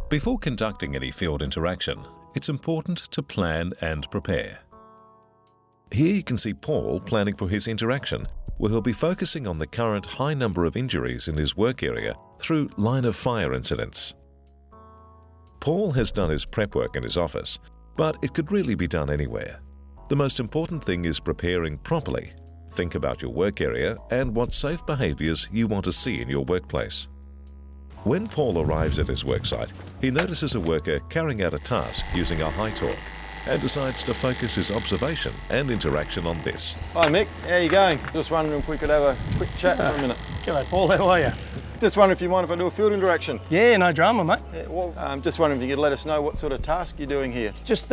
Before conducting any field interaction, it's important to plan and prepare. Here you can see Paul planning for his interaction, where he'll be focusing on the current high number of injuries in his work area through line-of-fire incidents. Paul has done his prep work in his office, but it could really be done anywhere. The most important thing is preparing properly. Think about your work area and what safe behaviours you want to see in your workplace. When Paul arrives at his worksite, he notices a worker carrying out a task using a high torque and decides to focus his observation and interaction on this. Hi Mick, how you going? Just wondering if we could have a quick chat for a minute. G'day Paul, how are you? Just wondering if you mind if I do a field interaction? Yeah, no drama mate. Yeah, well, just wondering if you could let us know what sort of task you're doing here. Just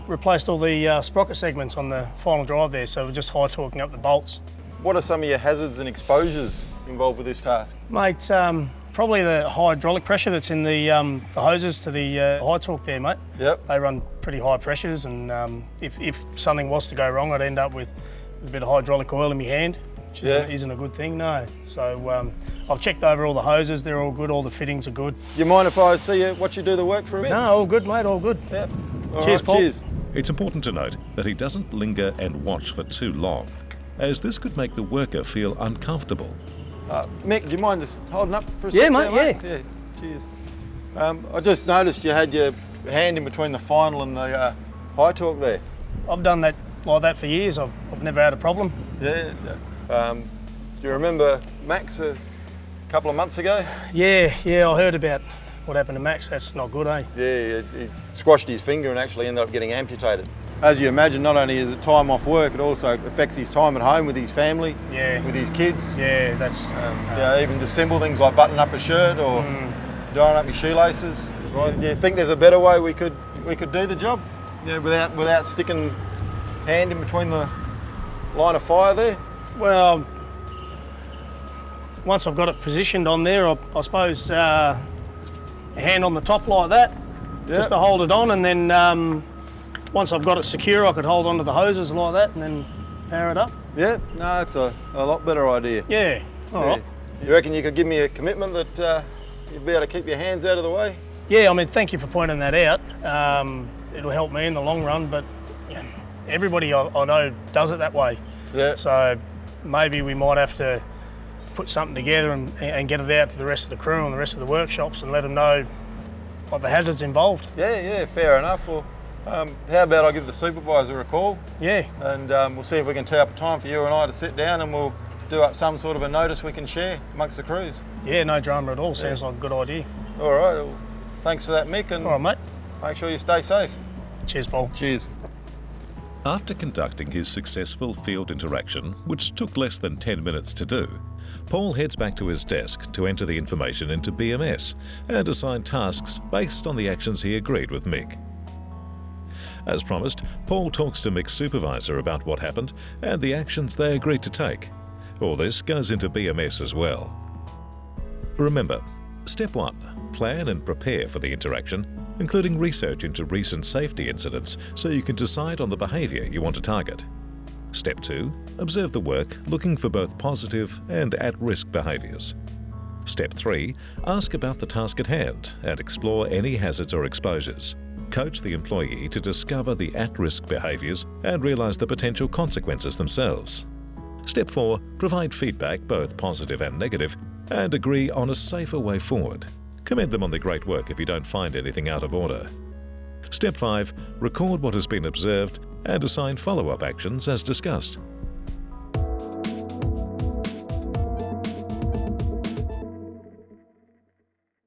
replaced all the sprocket segments on the final drive there, so we're just high torquing up the bolts. What are some of your hazards and exposures involved with this task? Mate, probably the hydraulic pressure that's in the hoses to the high torque there, mate. Yep. They run pretty high pressures, and if something was to go wrong, I'd end up with a bit of hydraulic oil in my hand, which isn't a good thing, no. So I've checked over all the hoses, they're all good, all the fittings are good. You mind if I see you, watch you do the work for a bit? No, all good mate, all good. Yep. Cheers, Paul. Cheers. It's important to note that he doesn't linger and watch for too long, as this could make the worker feel uncomfortable. Mick, do you mind just holding up for a Yeah, sec mate, there, yeah. Cheers. I just noticed you had your hand in between the final and the high torque there. I've done that like that for years. I've never had a problem. Yeah. Do you remember Max a couple of months ago? Yeah, I heard about what happened to Max. That's not good, eh? Yeah, he squashed his finger and actually ended up getting amputated. As you imagine, not only is it time off work, it also affects his time at home with his family, with his kids. Yeah, that's... even just simple things like buttoning up a shirt or drawing up your shoelaces. Right. Do you think there's a better way we could do the job? Without sticking hand in between the line of fire there? Well, once I've got it positioned on there, I suppose a hand on the top like that, just to hold it on, and then once I've got it secure, I could hold onto the hoses like that and then power it up. Yeah, no, it's a lot better idea. Yeah, all right. You reckon you could give me a commitment that you'd be able to keep your hands out of the way? Yeah, I mean, thank you for pointing that out. It'll help me in the long run, but everybody I know does it that way. Yeah. So maybe we might have to put something together and get it out to the rest of the crew and the rest of the workshops and let them know what the hazards involved. Yeah, fair enough. Well, how about I give the supervisor a call? Yeah. And we'll see if we can tee up a time for you and I to sit down, and we'll do up some sort of a notice we can share amongst the crews. Yeah, no drama at all. Sounds like a good idea. All right. Well, thanks for that, Mick. And all right, mate. Make sure you stay safe. Cheers, Paul. Cheers. After conducting his successful field interaction, which took less than 10 minutes to do, Paul heads back to his desk to enter the information into BMS and assign tasks based on the actions he agreed with Mick. As promised, Paul talks to Mick's supervisor about what happened and the actions they agreed to take. All this goes into BMS as well. Remember, Step 1. Plan and prepare for the interaction, including research into recent safety incidents so you can decide on the behaviour you want to target. Step 2. Observe the work, looking for both positive and at-risk behaviours. Step 3. Ask about the task at hand and explore any hazards or exposures. Coach the employee to discover the at-risk behaviours and realise the potential consequences themselves. Step 4. Provide feedback, both positive and negative, and agree on a safer way forward. Commend them on their great work if you don't find anything out of order. Step 5. Record what has been observed and assign follow-up actions as discussed.